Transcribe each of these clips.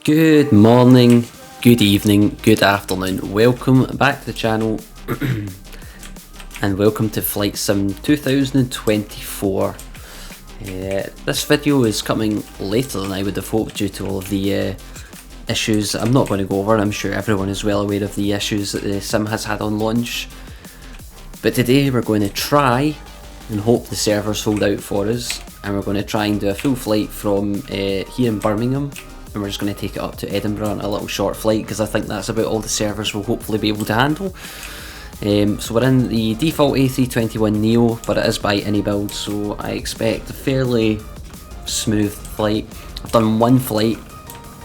Good morning, good evening, good afternoon. Welcome back to the channel and welcome to Flight Sim 2024. This video is coming later than I would have hoped due to all of the issues I'm not going to go over. I'm sure everyone is well aware of the issues that the sim has had on launch. But today we're going to try and hope the servers hold out for us, and we're going to try and do a full flight from here in Birmingham. And we're just going to take it up to Edinburgh on a little short flight because I think that's about all the servers will hopefully be able to handle. So we're in the default A321neo, but it is by iniBuilds, so I expect a fairly smooth flight. I've done one flight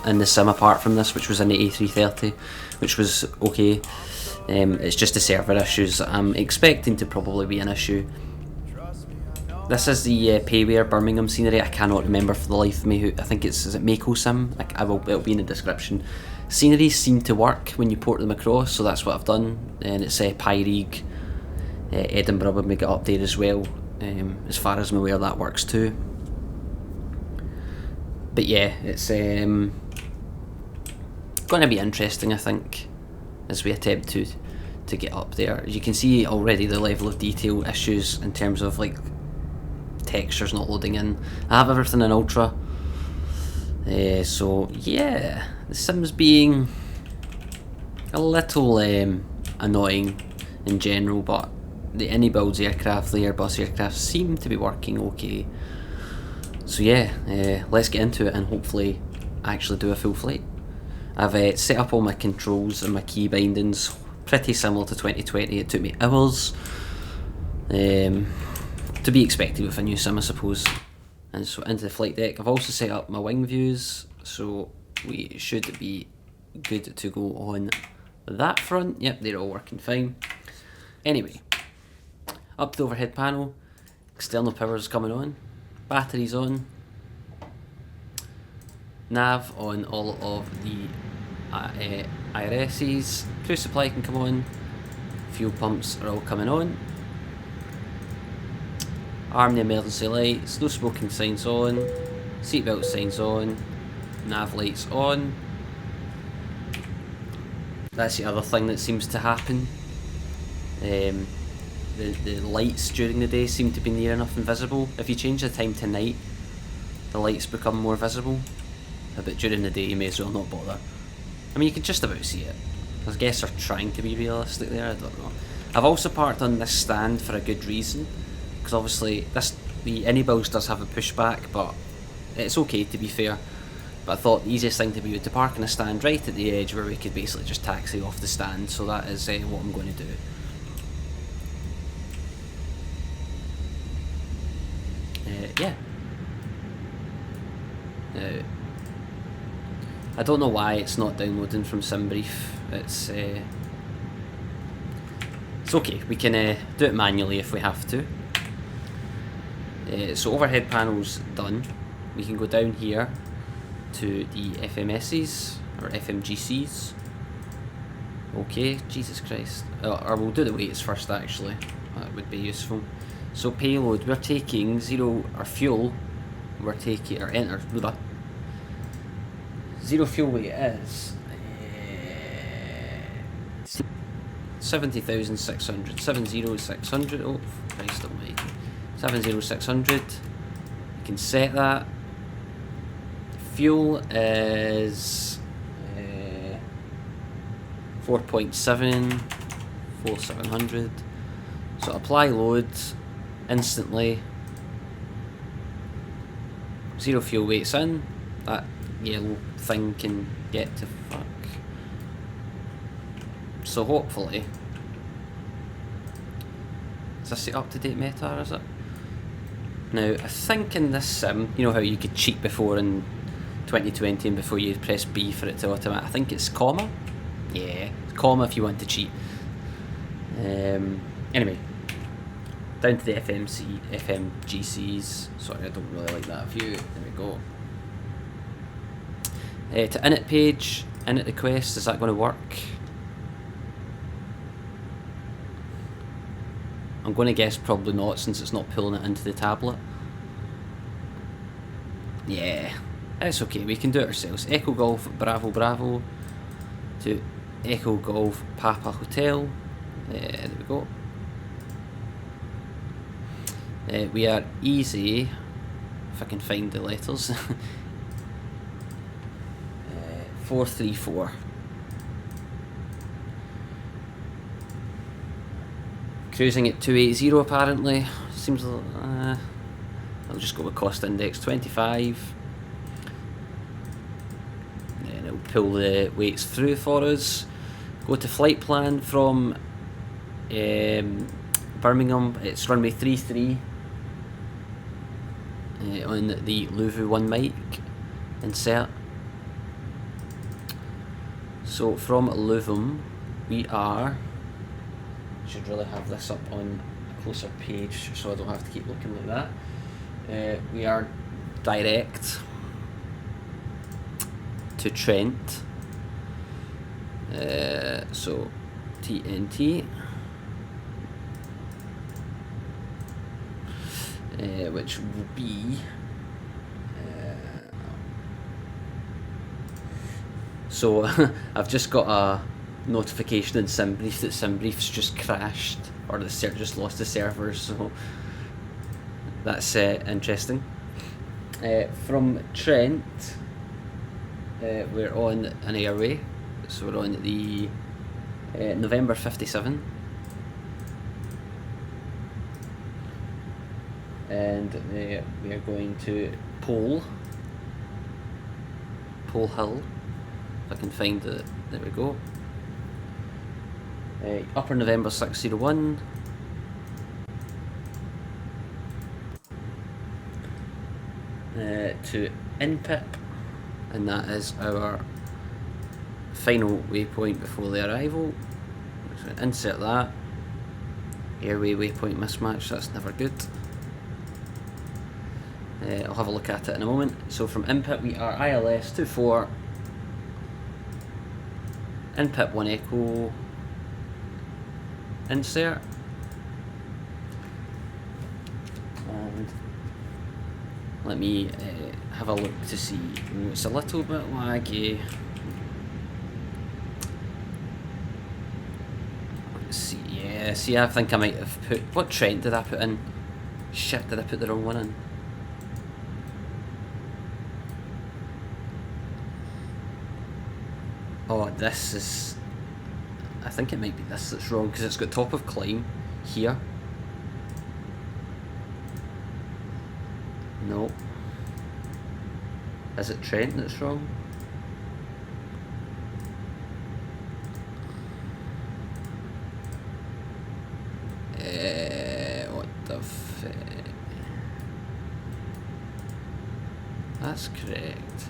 in the sim apart from this, which was in the A330, which was okay. It's just the server issues that I'm expecting to probably be an issue. This is the Payware Birmingham scenery. I cannot remember for the life of me who. I think is it MaccoSim? It'll be in the description. Sceneries seem to work when you port them across, so that's what I've done. And it's Pyreegue, Edinburgh when we get up there as well. As far as I'm aware, that works too. But yeah, it's going to be interesting, I think, as we attempt to get up there. As you can see already, the level of detail issues in terms of like textures not loading in. I have everything in ultra, so yeah, the sim's being a little annoying in general, but the iniBuilds aircraft, the Airbus aircraft, seem to be working okay. So yeah, let's get into it and hopefully actually do a full flight. I've set up all my controls and my key bindings pretty similar to 2020. It took me hours. To be expected with a new sim, I suppose. And so into the flight deck, I've also set up my wing views, so we should be good to go on that front. Yep, they're all working fine. Anyway, up to the overhead panel, external power is coming on, batteries on, nav on all of the IRSs, crew supply can come on, fuel pumps are all coming on. Arm the emergency lights, no smoking signs on, seatbelt signs on, nav lights on. That's the other thing that seems to happen. The lights during the day seem to be near enough invisible. If you change the time to night, the lights become more visible. But during the day you may as well not bother. I mean, you can just about see it. I guess they're trying to be realistic there, I don't know. I've also parked on this stand for a good reason. Because obviously the iniBuilds does have a pushback, but it's okay to be fair. But I thought the easiest thing to be would to park in a stand right at the edge where we could basically just taxi off the stand, so that is what I'm going to do. Yeah. I don't know why it's not downloading from SimBrief. It's okay, we can do it manually if we have to. So overhead panel's done. We can go down here to the FMSs or FMGCs. Okay, Jesus Christ. Or we'll do the weights first actually. That would be useful. So payload, we're taking fuel. We're taking zero fuel weight is 70,600. 70600. Oh, Christ almighty. 70600. You can set that. Fuel is 4.7, 4700. So apply load instantly. Zero fuel weights in. That yellow thing can get to fuck. So hopefully, is this the up-to-date meta, or is it? Now, I think in this sim, you know how you could cheat before in 2020 and before you press B for it to automatic, I think it's comma? Yeah, comma if you want to cheat. Anyway, down to the FMGCs. Sorry, I don't really like that view. There we go. To init page, init request, is that going to work? I'm going to guess probably not, since it's not pulling it into the tablet. Yeah, It's okay, we can do it ourselves. Echo Golf Bravo Bravo to Echo Golf Papa Hotel. There we go. We are easy, if I can find the letters. 434. Cruising at 280 apparently. Seems I'll just go with cost index 25. Then it'll pull the weights through for us. Go to flight plan from Birmingham. It's runway 33 on the Louvre 1 mic. Insert. So from Louvre we are, should really have this up on a closer page so I don't have to keep looking like that. We are direct to Trent, so TNT, which will be so I've just got a notification in SimBrief that SimBrief's just crashed, or the just lost the servers, so that's interesting. From Trent, we're on an airway, so we're on the November 57, and we are going to Pole Hill, if I can find it. There we go. Upper November 601. To InPip, and that is our final waypoint before the arrival. So insert that. Airway waypoint mismatch, that's never good. I'll have a look at it in a moment. So from InPip we are ILS 24, InPip 1 Echo, insert, and let me have a look to see. It's a little bit laggy. Let's see. Yeah, see, I think I might have put, what Trent did I put in? Shit, did I put the wrong one in? Oh, this is, I think it might be this that's wrong, because it's got top of climb here. No. Is it Trent that's wrong? What the f... That's correct.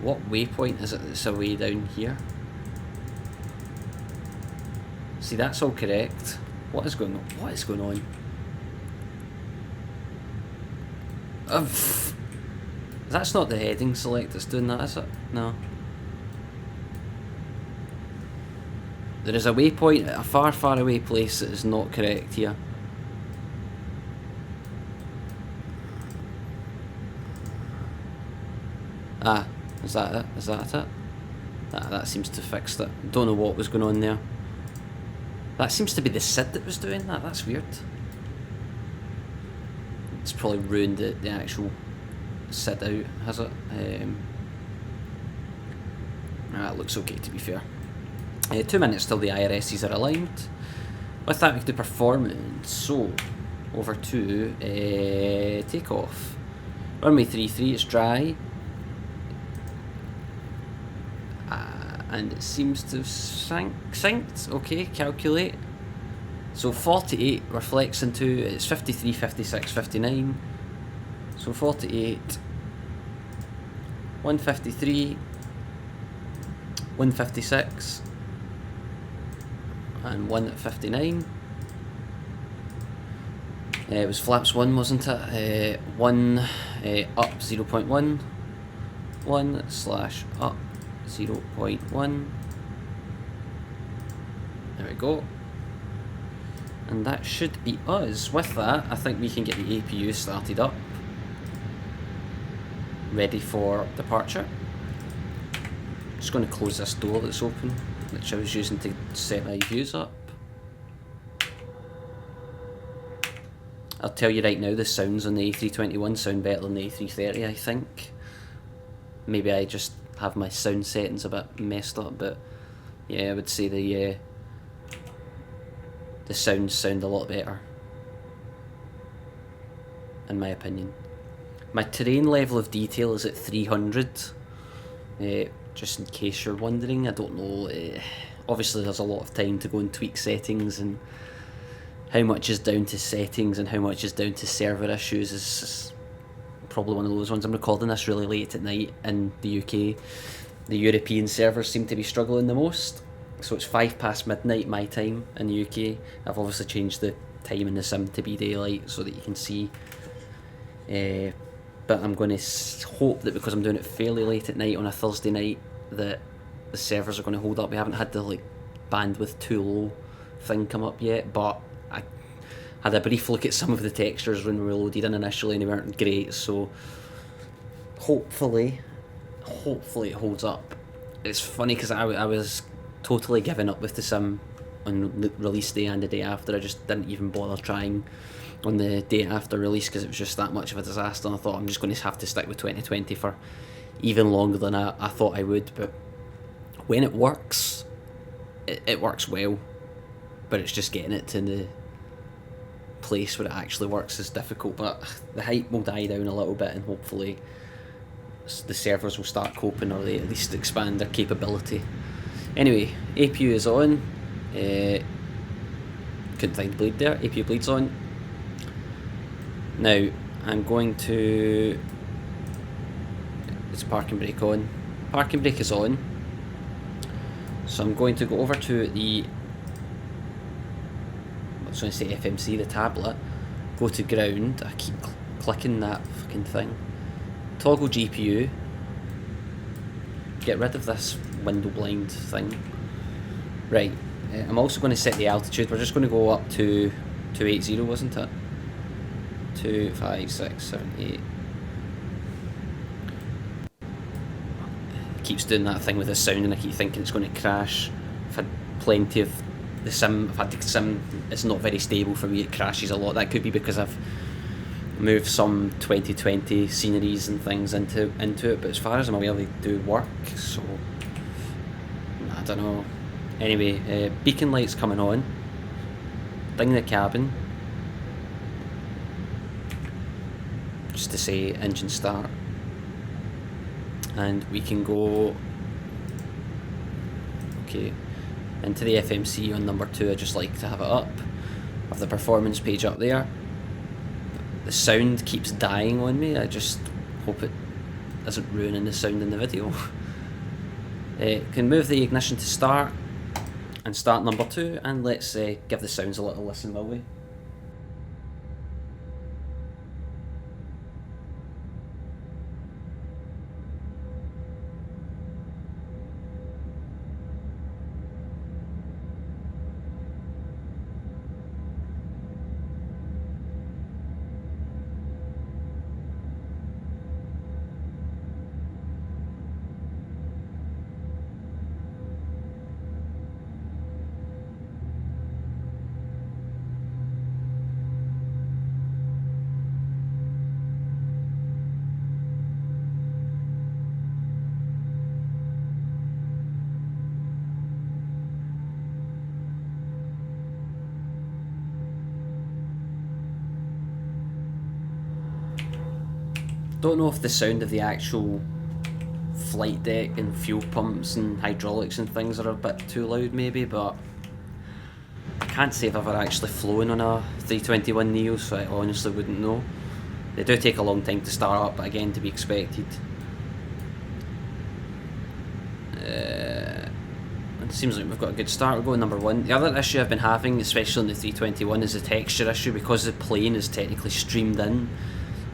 What waypoint is it that's away down here? See, that's all correct. What is going on? What is going on? That's not the heading select that's doing that, is it? No. There is a waypoint at a far, far away place that is not correct here. Ah, is that it? Is that it? That seems to fix it. Don't know what was going on there. That seems to be the SID that was doing that. That's weird. It's probably ruined the actual SID out, has it? It looks okay, to be fair. 2 minutes till the IRSs are aligned. With that we can do performance. So, over to takeoff. Runway 33, it's dry. And it seems to have synced. Okay, calculate. So 48 reflects into, it's 53, 56, 59. So 48, 153, 156, and 159. It was flaps 1, wasn't it? 1 up 0.1, 1 slash up 0.1. There we go. And that should be us. With that, I think we can get the APU started up. ready for departure. Just going to close this door that's open, which I was using to set my views up. I'll tell you right now, the sounds on the A321 sound better than the A330, I think. Maybe I just have my sound settings a bit messed up, but yeah, I would say the sounds sound a lot better, in my opinion. My terrain level of detail is at 300, just in case you're wondering. I don't know, obviously there's a lot of time to go and tweak settings, and how much is down to settings and how much is down to server issues is probably one of those ones. I'm recording this really late at night in the UK. The European servers seem to be struggling the most, so it's 5 past midnight my time in the UK. I've obviously changed the time in the sim to be daylight so that you can see, but I'm going to hope that because I'm doing it fairly late at night on a Thursday night that the servers are going to hold up. We haven't had the like bandwidth too low thing come up yet, but I had a brief look at some of the textures when we were loaded in initially and they weren't great, so hopefully it holds up. It's funny because I was totally giving up with the sim on release day and the day after. I just didn't even bother trying on the day after release because it was just that much of a disaster, and I thought I'm just going to have to stick with 2020 for even longer than I thought I would. But when it works, it works well, but it's just getting it to the place where it actually works is difficult. But the hype will die down a little bit and hopefully the servers will start coping, or they at least expand their capability. Anyway, APU is on. Couldn't find bleed there. APU bleed's on. Now I'm going to, it's parking brake on. Parking brake is on. So I'm going to go over to the, I was going to say FMC, the tablet, go to ground. I keep clicking that fucking thing. Toggle GPU. Get rid of this window blind thing. Right, I'm also going to set the altitude. We're just going to go up to 280, wasn't it? 2, 5, 6, 7, 8. It keeps doing that thing with the sound and I keep thinking it's going to crash. I've had plenty of the sim, I've had the sim, it's not very stable for me, it crashes a lot. That could be because I've moved some 2020 sceneries and things into it, but as far as I'm aware they do work, so I don't know. Anyway, beacon lights coming on, ding the cabin, just to say engine start, and we can go into the FMC on number 2. I just like to have it up. I have the performance page up there. The sound keeps dying on me. I just hope it isn't ruining the sound in the video. Can move the ignition to start and start number 2, and let's give the sounds a little listen, will we? Don't know if the sound of the actual flight deck and fuel pumps and hydraulics and things are a bit too loud maybe, but I can't say I've ever actually flown on a 321 Neo, so I honestly wouldn't know. They do take a long time to start up, but again, to be expected. It seems like we've got a good start. We're going number 1. The other issue I've been having, especially on the 321, is the texture issue. Because the plane is technically streamed in,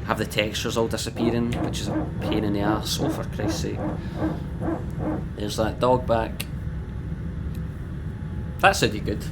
have the textures all disappearing, which is a pain in the arse. Oh, for Christ's sake. There's that dog back. That sounded good.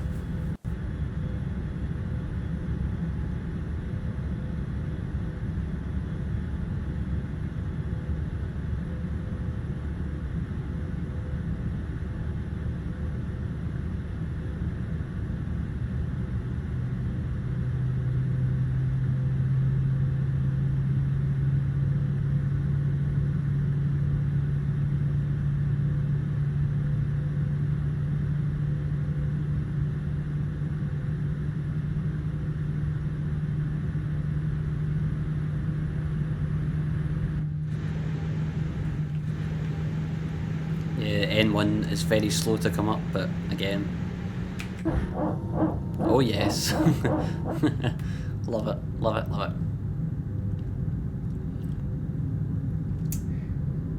Yeah, N1 is very slow to come up, but again. Oh yes. Love it, love it, love it.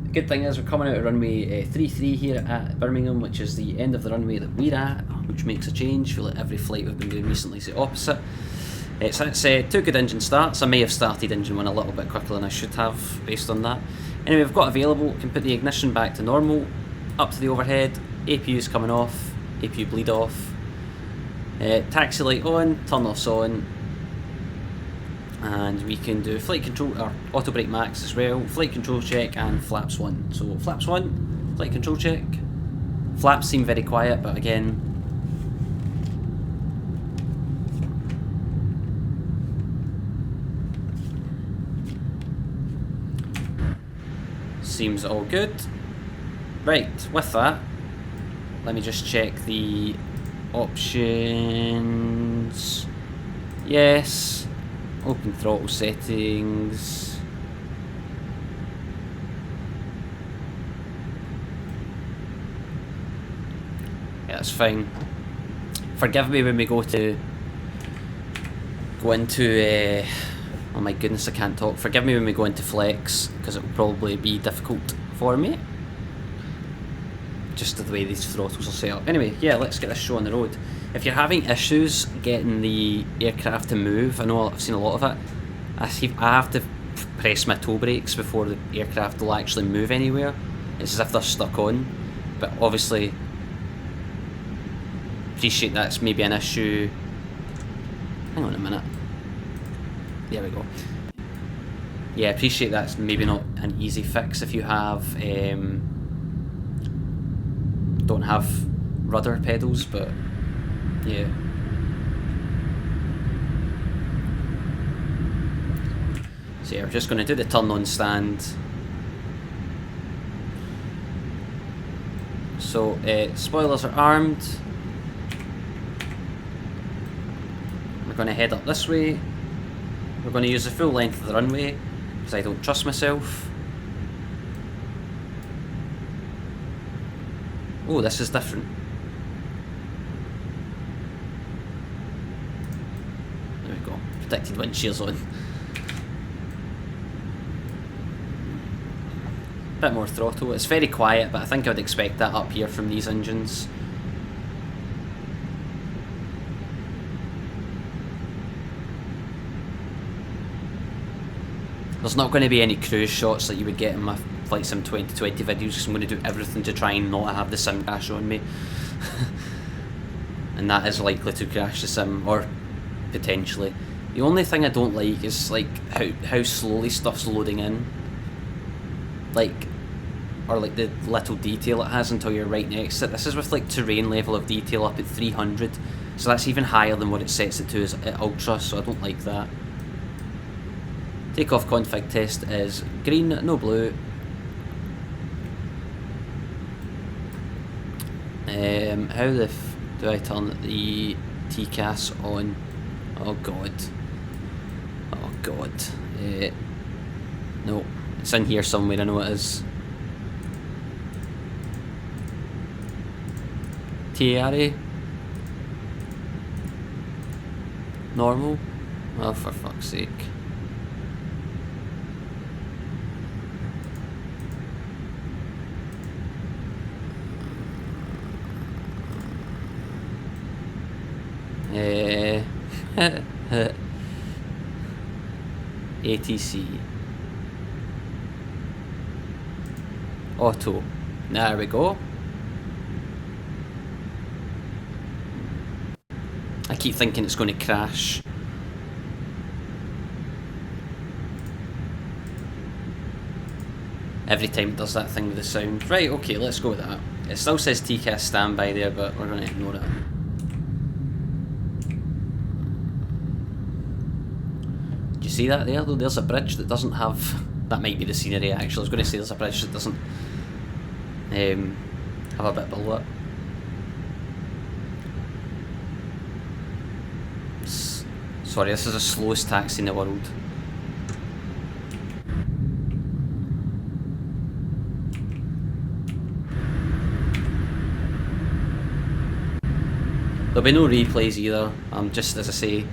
The good thing is we're coming out of runway 33 here at Birmingham, which is the end of the runway that we're at, which makes a change. I feel like every flight we've been doing recently is the opposite. So it's 2 good engine starts. I may have started engine 1 a little bit quicker than I should have based on that. Anyway, we've got available, we can put the ignition back to normal, up to the overhead, APU's coming off, APU bleed off, taxi light on, turn offs on, and we can do flight control, or auto brake max as well, flight control check and flaps 1. So flaps 1, flight control check. Flaps seem very quiet, but again, seems all good. Right, with that, let me just check the options. Yes. Open throttle settings. Yeah, that's fine. Forgive me when we go into oh my goodness, I can't talk. Forgive me when we go into flex, because it will probably be difficult for me. Just the way these throttles are set up. Anyway, yeah, let's get this show on the road. If you're having issues getting the aircraft to move, I know I've seen a lot of it, I have to press my toe brakes before the aircraft will actually move anywhere. It's as if they're stuck on, but obviously appreciate that's maybe an issue. Hang on a minute. There we go. Yeah, appreciate that's maybe not an easy fix if you have don't have rudder pedals, but yeah. So yeah, we're just going to do the turn on stand. So spoilers are armed. We're going to head up this way. We're going to use the full length of the runway because I don't trust myself. Oh, this is different. There we go. Protected wind shears on. Bit more throttle. It's very quiet, but I think I would expect that up here from these engines. There's not going to be any cruise shots like you would get in my Flight Sim 2020 videos, because I'm going to do everything to try and not have the sim crash on me. And that is likely to crash the sim, or potentially. The only thing I don't like is like how slowly stuff's loading in. Like, or like the little detail it has until you're right next to it. This is with like terrain level of detail up at 300, so that's even higher than what it sets it to as at Ultra, so I don't like that. Takeoff config test is green, no blue. How the f do I turn the TCAS on? Oh god. Oh god. No, it's in here somewhere, I know it is. TARA? Normal? Oh, for fuck's sake. ATC Auto. There we go. I keep thinking it's going to crash. Every time it does that thing with the sound. Right, okay, let's go with that. It still says TCAS standby there, but we're going to ignore it. See that there though? There's a bridge that doesn't have. That might be the scenery actually. I was going to say there's a bridge that doesn't have a bit below it. Sorry, this is the slowest taxi in the world. There'll be no replays either. I'm just, as I say,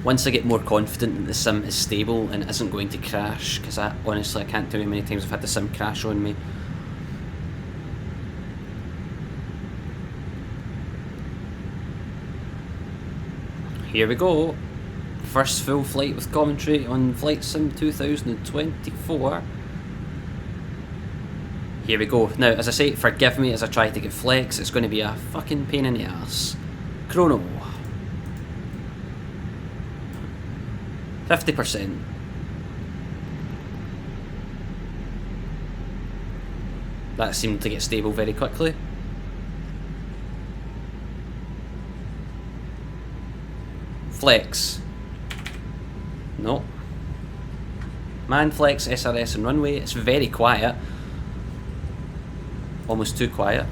once I get more confident that the sim is stable and isn't going to crash, because honestly I can't tell you how many times I've had the sim crash on me. Here we go. First full flight with commentary on Flight Sim 2024. Here we go. Now, as I say, forgive me as I try to get flex, it's going to be a fucking pain in the ass. Chrono. 50%. That seemed to get stable very quickly. Flex. No. Man flex, SRS and runway. It's very quiet. Almost too quiet.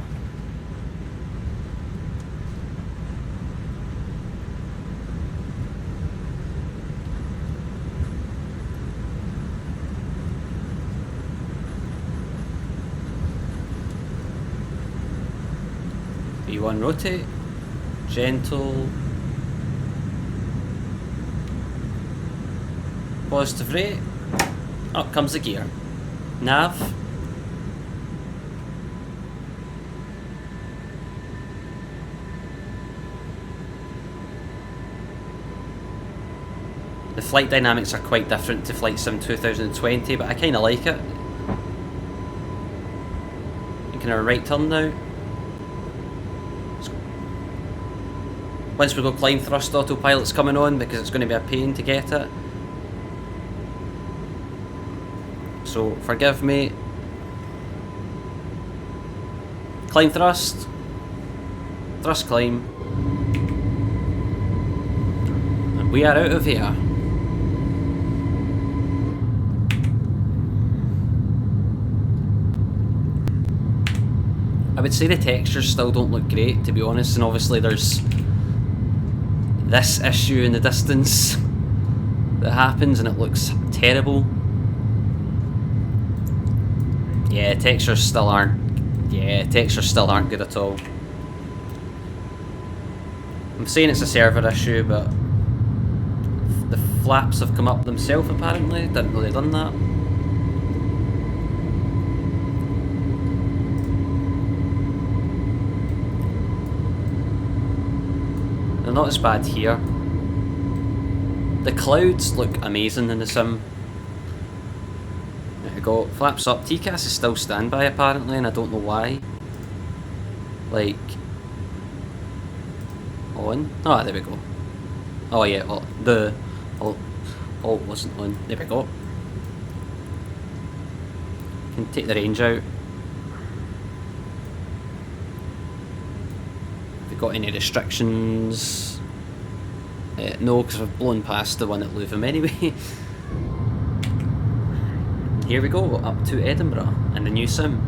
V1 rotate. Gentle. Positive rate. Up comes the gear. Nav. The flight dynamics are quite different to Flight Sim 2020, but I kind of like it. Making a right turn now. Once we go climb thrust, autopilot's coming on because it's going to be a pain to get it. So forgive me. Climb thrust. Thrust climb. And we are out of here. I would say the textures still don't look great, to be honest, and obviously there's this issue in the distance that happens and it looks terrible. Yeah, textures still aren't good at all. I'm saying it's a server issue, but the flaps have come up themselves apparently. Didn't know they'd done that. They're not as bad here. The clouds look amazing in the sim. There we go. Flaps up. TCAS is still standby apparently, and I don't know why. Like, on. Oh, there we go. Oh yeah. Oh, the alt wasn't on. There we go. Can take the range out. Got any restrictions? No, because we've blown past the one at Louvre anyway. Here we go, up to Edinburgh and the new sim.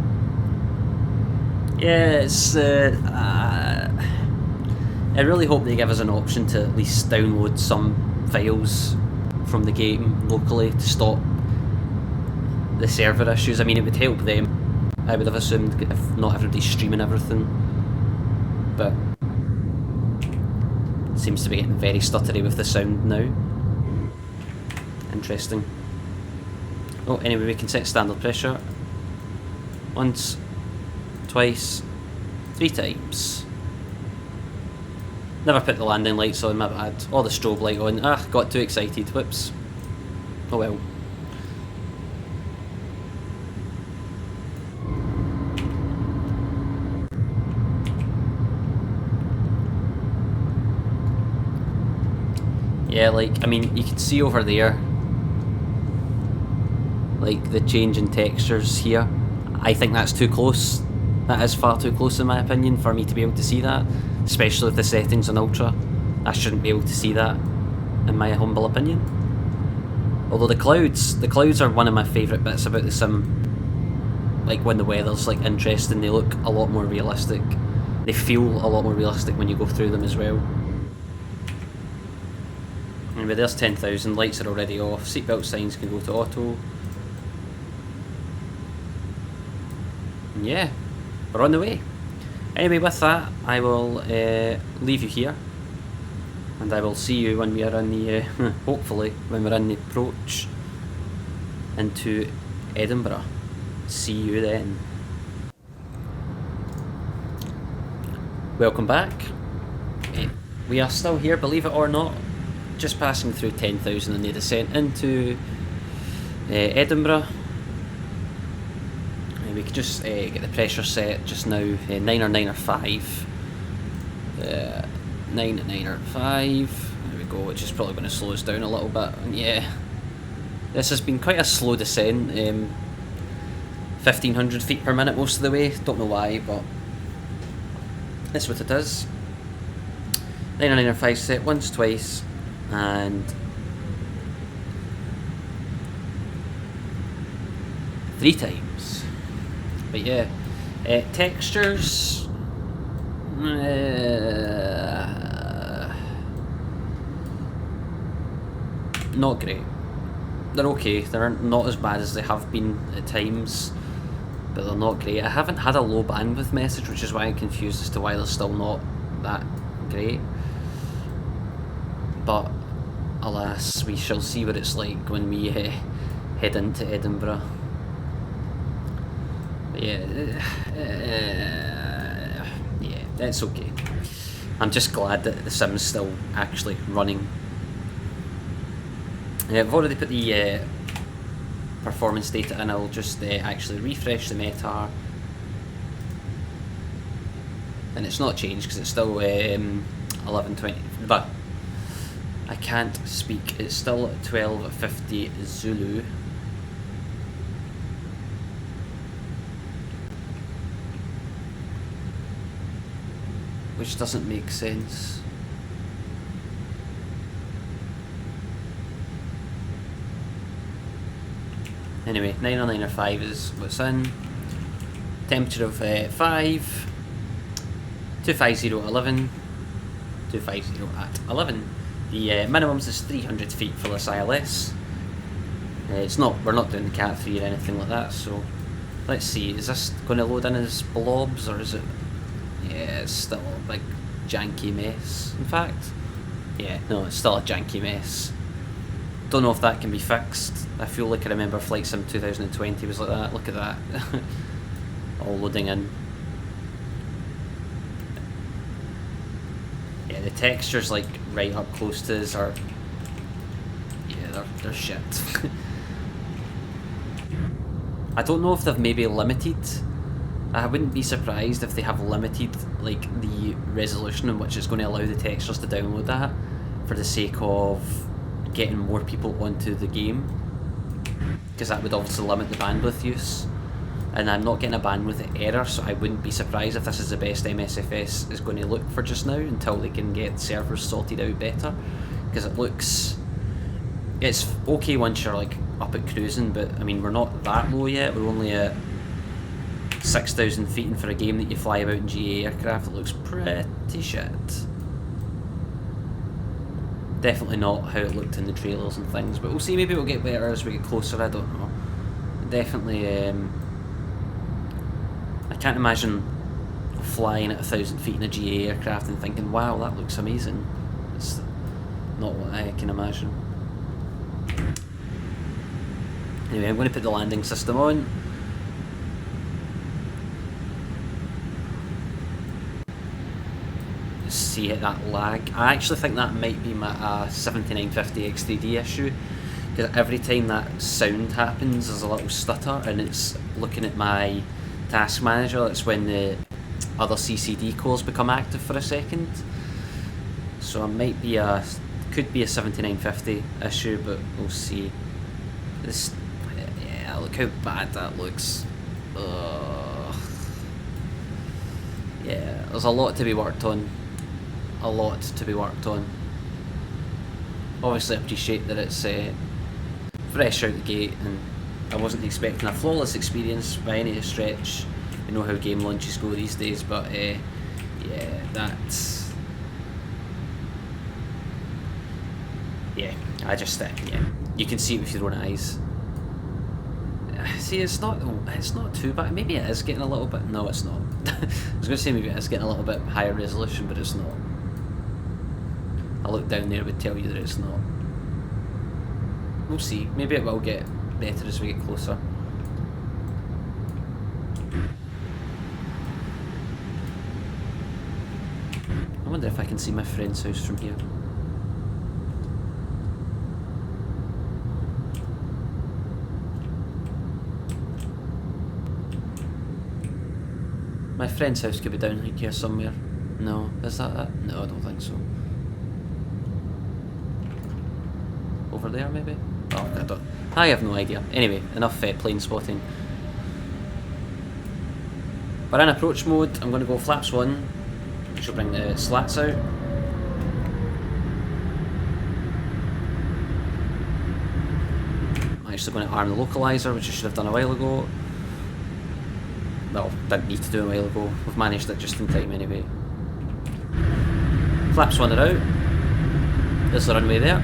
Yeah, it's I really hope they give us an option to at least download some files from the game locally to stop the server issues. I mean, it would help them, I would have assumed, if not everybody's streaming everything. But seems to be getting very stuttery with the sound now. Interesting. Oh, anyway, we can set standard pressure. Once, twice, 3 times. Never put the landing lights on, my bad. Or the strobe light on. Ah, got too excited. Whoops. Oh well. Yeah, like, I mean, you can see over there, like, the change in textures here. I think that's too close. That is far too close in my opinion for me to be able to see that, especially with the settings on Ultra. I shouldn't be able to see that, in my humble opinion. Although the clouds are one of my favourite bits about the sim. Like, when the weather's, like, interesting, they look a lot more realistic. They feel a lot more realistic when you go through them as well. Anyway, there's 10,000, lights are already off, seatbelt signs can go to auto. And yeah, we're on the way. Anyway, with that, I will leave you here, and I will see you when we are on the, hopefully, when we're on the approach into Edinburgh. See you then. Welcome back. We are still here, believe it or not, just passing through 10,000 in the descent into Edinburgh. We could just get the pressure set just now, 9 or 9 or 5. 9 at 9 or 5, there we go, which is probably going to slow us down a little bit. And yeah, this has been quite a slow descent, 1500 feet per minute most of the way, don't know why, but that's what it is. 9 or 9 or 5 set once, twice, and 3 times. But yeah, textures, not great. They're okay, they're not as bad as they have been at times, but they're not great. I haven't had a low bandwidth message, which is why I'm confused as to why they're still not that great. But alas, we shall see what it's like when we head into Edinburgh. Yeah, that's okay. I'm just glad that the sim's still actually running. I've already put the performance data in. I'll just actually refresh the METAR, and it's not changed because it's still 1120. But I can't speak. It's still 1250 Zulu. Which doesn't make sense. Anyway, 9 or 9 or 5 is what's in. Temperature of 5. 250 at 11. 250 at 11. The minimums is 300 feet for this ILS. It's not. We're not doing the Cat 3 or anything like that. So let's see. Is this going to load in as blobs or is it? Yeah, it's still a big janky mess. In fact, yeah, no, it's still a janky mess. Don't know if that can be fixed. I feel like I remember Flight Sim 2020 was like that. Look at that. All loading in. Yeah, the textures like right up close to us are, yeah, they're shit. I don't know if they've maybe limited. I wouldn't be surprised if they have limited like the resolution in which it's going to allow the textures to download that for the sake of getting more people onto the game, because that would obviously limit the bandwidth use, and I'm not getting a bandwidth error, so I wouldn't be surprised if this is the best MSFS is going to look for just now until they can get servers sorted out better, because it's okay once you're like up at cruising, but I mean we're not that low yet. We're only at 6,000 feet, and for a game that you fly about in GA aircraft, it looks pretty shit. Definitely not how it looked in the trailers and things, but we'll see. Maybe it'll get better as we get closer. I don't know. Definitely, I can't imagine flying at 1,000 feet in a GA aircraft and thinking, "Wow, that looks amazing." It's not what I can imagine. Anyway, I'm going to put the landing system on. See that lag. I actually think that might be my 7950 X3D issue, because every time that sound happens there's a little stutter and it's looking at my task manager. That's when the other CCD cores become active for a second. So it might be could be a 7950 issue, but we'll see. This, yeah, look how bad that looks. Yeah, there's a lot to be worked on. A lot to be worked on. Obviously I appreciate that it's fresh out the gate, and I wasn't expecting a flawless experience by any stretch. You know how game launches go these days, but yeah, that's... Yeah, I just, yeah, you can see it with your own eyes. See, it's not too bad. Maybe it is getting a little bit. No, it's not. I was going to say maybe it is getting a little bit higher resolution, but it's not. A look down there would tell you that it's not. We'll see. Maybe it will get better as we get closer. I wonder if I can see my friend's house from here. My friend's house could be down here somewhere. No, is that it? No, I don't think so. Over there maybe? Oh, I have no idea. Anyway, enough plane spotting. We're in approach mode. I'm going to go flaps 1, which will bring the slats out. I'm actually going to arm the localizer, which I should have done a while ago. Well, didn't need to do a while ago. We've managed it just in time anyway. Flaps 1 are out. There's the runway there.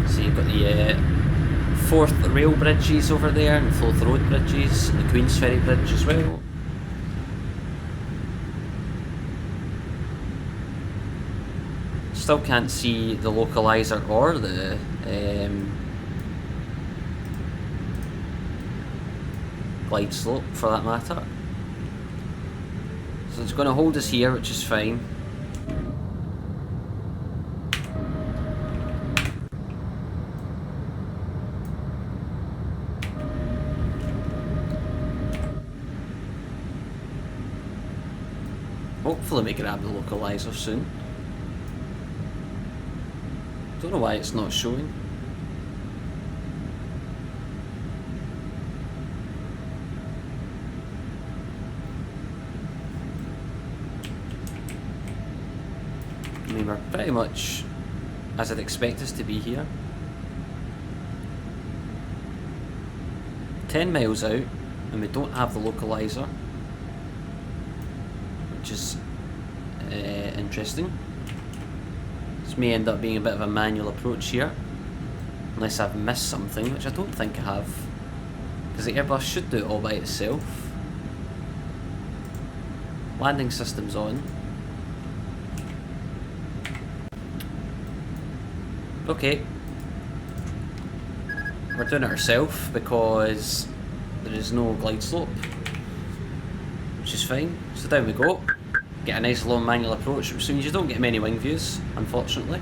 So you've got the Forth rail bridges over there, and Floath Road bridges, and the Queensferry bridge as well. Still can't see the localizer or the glide slope for that matter. So it's going to hold us here, which is fine. Hopefully we grab the localizer soon. Don't know why it's not showing. I mean, we're pretty much as I'd expect us to be here. 10 miles out, and we don't have the localizer, which is interesting. This may end up being a bit of a manual approach here, unless I've missed something, which I don't think I have, because the Airbus should do it all by itself. Landing system's on. Okay, we're doing it ourselves because there is no glide slope, which is fine. So down we go. Get a nice long manual approach, which means you don't get many wing views, unfortunately.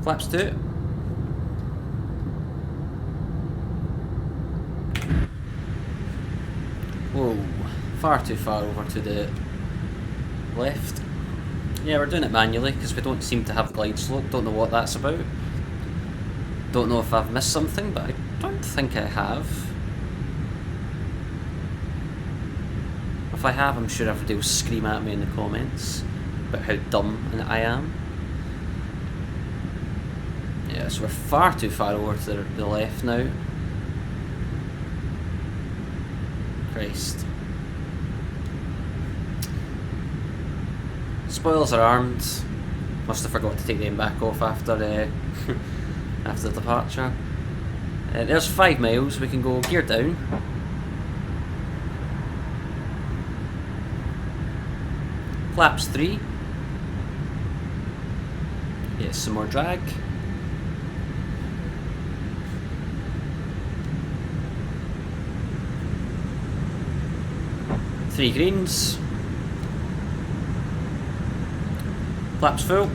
Flaps 2. Whoa, far too far over to the left. Yeah, we're doing it manually because we don't seem to have the glide slope. Don't know what that's about. Don't know if I've missed something, but I don't think I have. If I have, I'm sure everybody will scream at me in the comments about how dumb I am. Yeah, so we're far too far over to the left now. Christ. Spoilers are armed. Must have forgot to take them back off after after departure. There's 5 miles. We can go gear down. Flaps 3. Yes, some more drag. Three greens. Flaps full.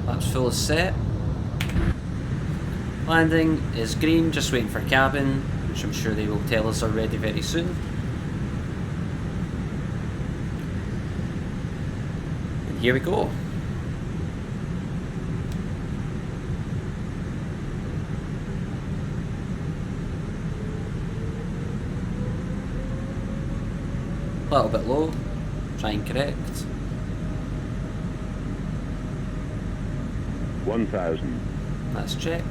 Flaps full is set. Landing is green, just waiting for cabin, which I'm sure they will tell us already very soon. And here we go. A little bit low, try and correct. 1000. That's checked.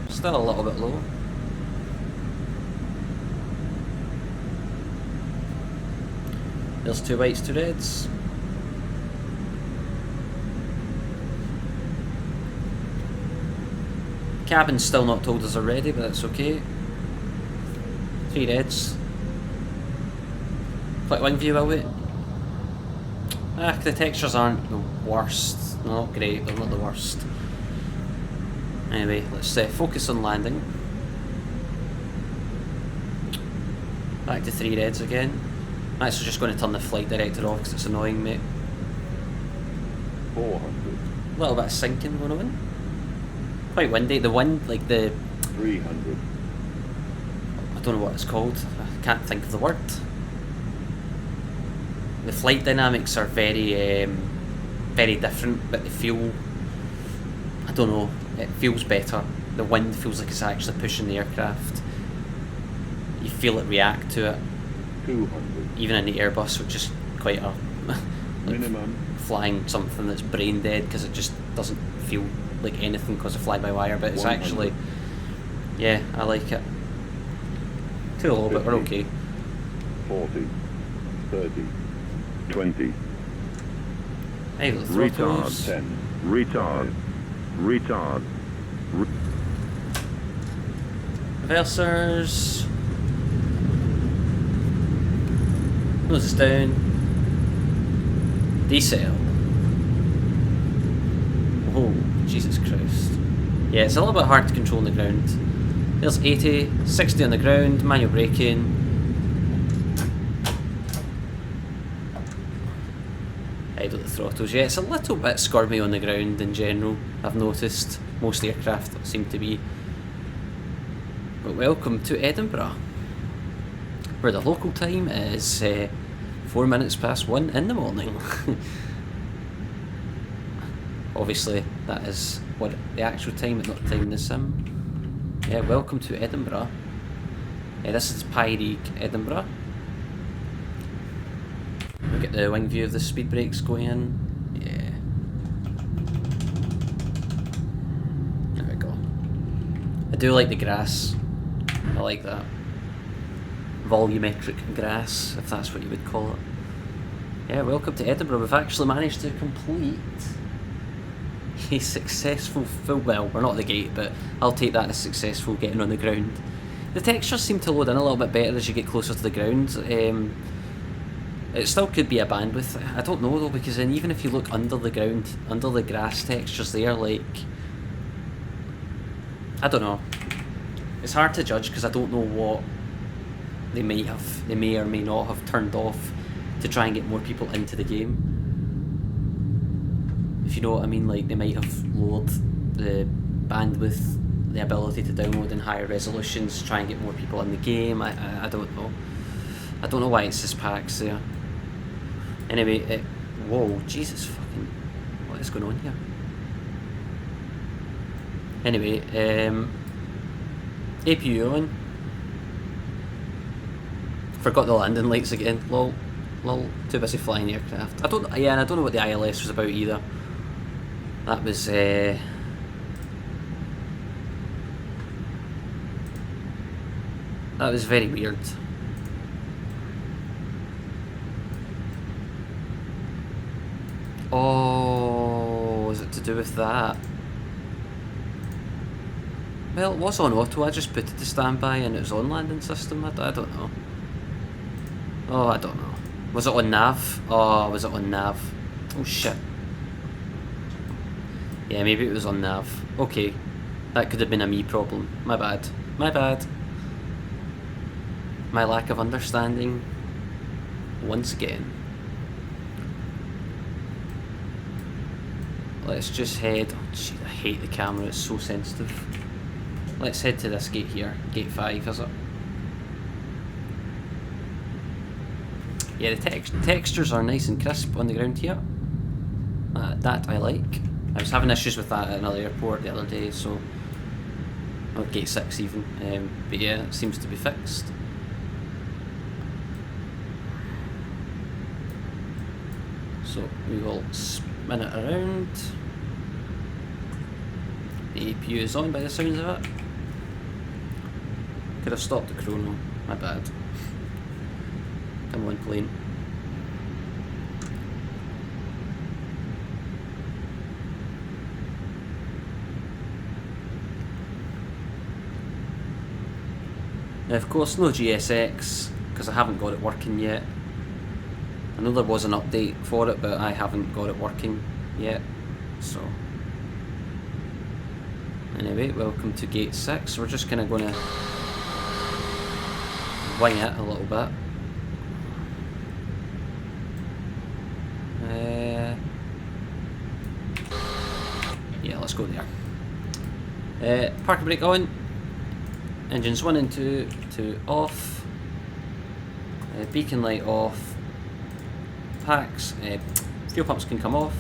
Still a little bit low. There's 2 whites, 2 reds. Cabin's still not told us already, but that's okay. 3 reds. Flick wing view, will we? The textures aren't the worst. They're not great, they're not the worst. Anyway, let's focus on landing. Back to 3 reds again. I'm actually just going to turn the flight director off because it's annoying, mate. 400. A little bit of sinking going on. Quite windy. The wind, like the... 300. I don't know what it's called. I can't think of the word. The flight dynamics are very, very different, but they feel... I don't know. It feels better. The wind feels like it's actually pushing the aircraft. You feel it react to it. 200. Even in the Airbus, which is quite a... like Minimum. flying something that's brain dead because it just doesn't feel like anything because of fly-by-wire, but it's 100. actually... Yeah, I like it. Too low, but we're okay. 40. 30. 20. Hey, the Retard. throttles. 10. Retard. Retard. Reversers. Nose down. Decel. Oh, Jesus Christ. Yeah, it's a little bit hard to control on the ground. There's 80, 60 on the ground, manual braking. Idle the throttles. Yeah, it's a little bit scurvy on the ground in general, I've noticed. Most aircraft seem to be. But welcome to Edinburgh, where the local time is 4 minutes past 1 in the morning. Obviously, that is what the actual time, but not the time in the sim. Yeah, welcome to Edinburgh. Yeah, this is Pyreegue, Edinburgh. We get the wing view of the speed brakes going in. Yeah. There we go. I do like the grass. I like that. Volumetric grass, if that's what you would call it. Yeah, welcome to Edinburgh. We've actually managed to complete a successful full... Well, we're not at the gate, but I'll take that as successful getting on the ground. The textures seem to load in a little bit better as you get closer to the ground. It still could be a bandwidth. I don't know though, because then even if you look under the ground, under the grass textures, they are like... I don't know. It's hard to judge because I don't know what they may or may not have turned off to try and get more people into the game. If you know what I mean, like they might have lowered the bandwidth, the ability to download in higher resolutions to try and get more people in the game. I don't know. I don't know why it says packs there. Anyway, whoa, Jesus fucking, what is going on here? Anyway, APU on. Forgot the landing lights again. Lol, too busy flying the aircraft. And I don't know what the ILS was about either. That was that was very weird. Oh, is it to do with that? Well, it was on auto. I just put it to standby and it was on landing system. I don't know. Oh, I don't know. Was it on nav? Oh, was it on nav? Oh shit. Yeah, maybe it was on nav. Okay. That could have been a me problem. My bad. My bad. My lack of understanding. Once again. Let's just head... Oh, gee, I hate the camera. It's so sensitive. Let's head to this gate here. Gate 5, is it? Yeah, the textures are nice and crisp on the ground here. That I like. I was having issues with that at another airport the other day, so... Or gate 6 even. But yeah, it seems to be fixed. So we will spin it around. The APU is on by the sounds of it. Could have stopped the chrono, my bad. Come on, plane. Of course, no GSX, because I haven't got it working yet. I know there was an update for it, but I haven't got it working yet. So, anyway, welcome to gate 6. We're just kind of going to wing it a little bit. Yeah, let's go there. Parking brake on. Engines 1 and 2 off. Beacon light off. Packs. Fuel pumps can come off.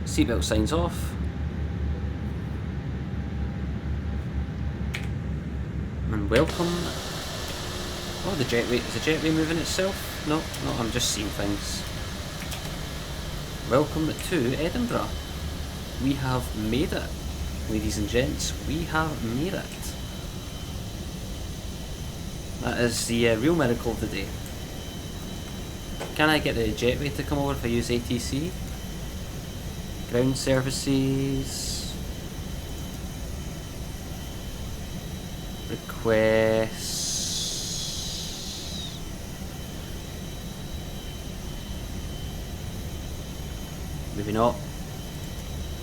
Seatbelt signs off. And welcome. Oh, the jetway. Is the jetway moving itself? No, I'm just seeing things. Welcome to Edinburgh. We have made it. Ladies and gents, we have made it. That is the real miracle of the day. Can I get the jetway to come over if I use ATC? Ground services. Requests. Maybe not.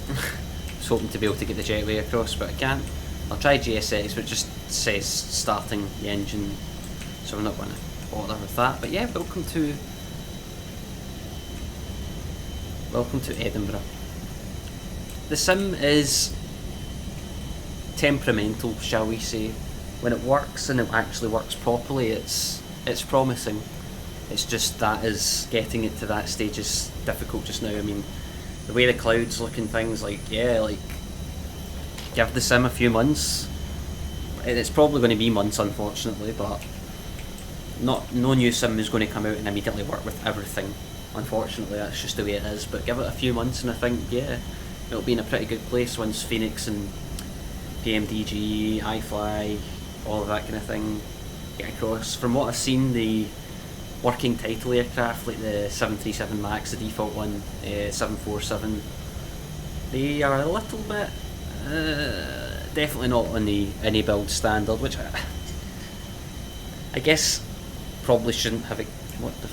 I was hoping to be able to get the jetway across, but I can't. I'll try GSX, but it just says starting the engine, so I'm not going to bother with that. But yeah, welcome to Edinburgh. The sim is temperamental, shall we say. When it works and it actually works properly, it's promising. It's just that is getting it to that stage is difficult just now. I mean, the way the clouds look and things, like, yeah, like, give the sim a few months. It's probably going to be months, unfortunately, but no new sim is going to come out and immediately work with everything. Unfortunately, that's just the way it is. But give it a few months, and I think, yeah, it'll be in a pretty good place once Phoenix and PMDG, iFly, all of that kind of thing get across. From what I've seen, the working title aircraft like the 737 MAX, the default one, 747, they are a little bit definitely not on the iniBuilds standard, which I guess probably shouldn't have it. What the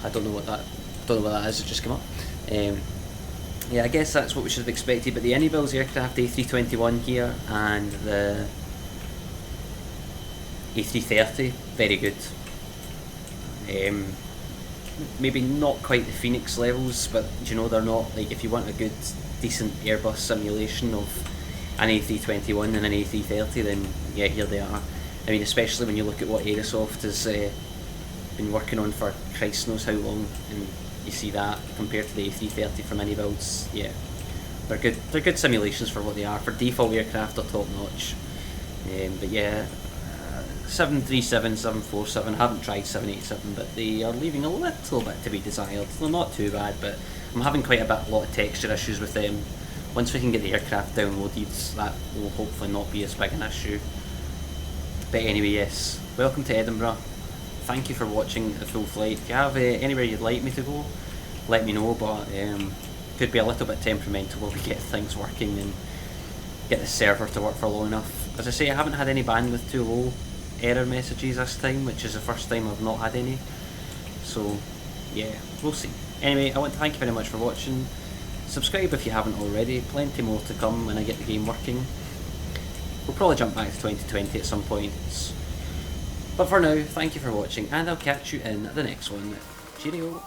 I don't know what that is. It just came up. Yeah, I guess that's what we should have expected. But the iniBuilds aircraft A321 here and the A330, very good. Maybe not quite the Phoenix levels, but you know, they're not, like, if you want a good decent Airbus simulation of an A321 and an A330, then yeah, here they are. I mean, especially when you look at what Aerosoft has been working on for Christ knows how long, and you see that compared to the A330 from iniBuilds, yeah, they're good simulations for what they are. For default aircraft, they're top notch. But yeah, 737, 747, I haven't tried 787, but they are leaving a little bit to be desired. They're not too bad, but I'm having quite a lot of texture issues with them. Once we can get the aircraft downloaded, that will hopefully not be as big an issue. But anyway, yes, welcome to Edinburgh. Thank you for watching the full flight. If you have anywhere you'd like me to go, let me know, but could be a little bit temperamental while we get things working and get the server to work for long enough. As I say, I haven't had any bandwidth too low error messages this time, which is the first time I've not had any, so yeah, we'll see. Anyway, I want to thank you very much for watching. Subscribe if you haven't already, plenty more to come when I get the game working. We'll probably jump back to 2020 at some point, but for now, thank you for watching, and I'll catch you in the next one. Cheerio!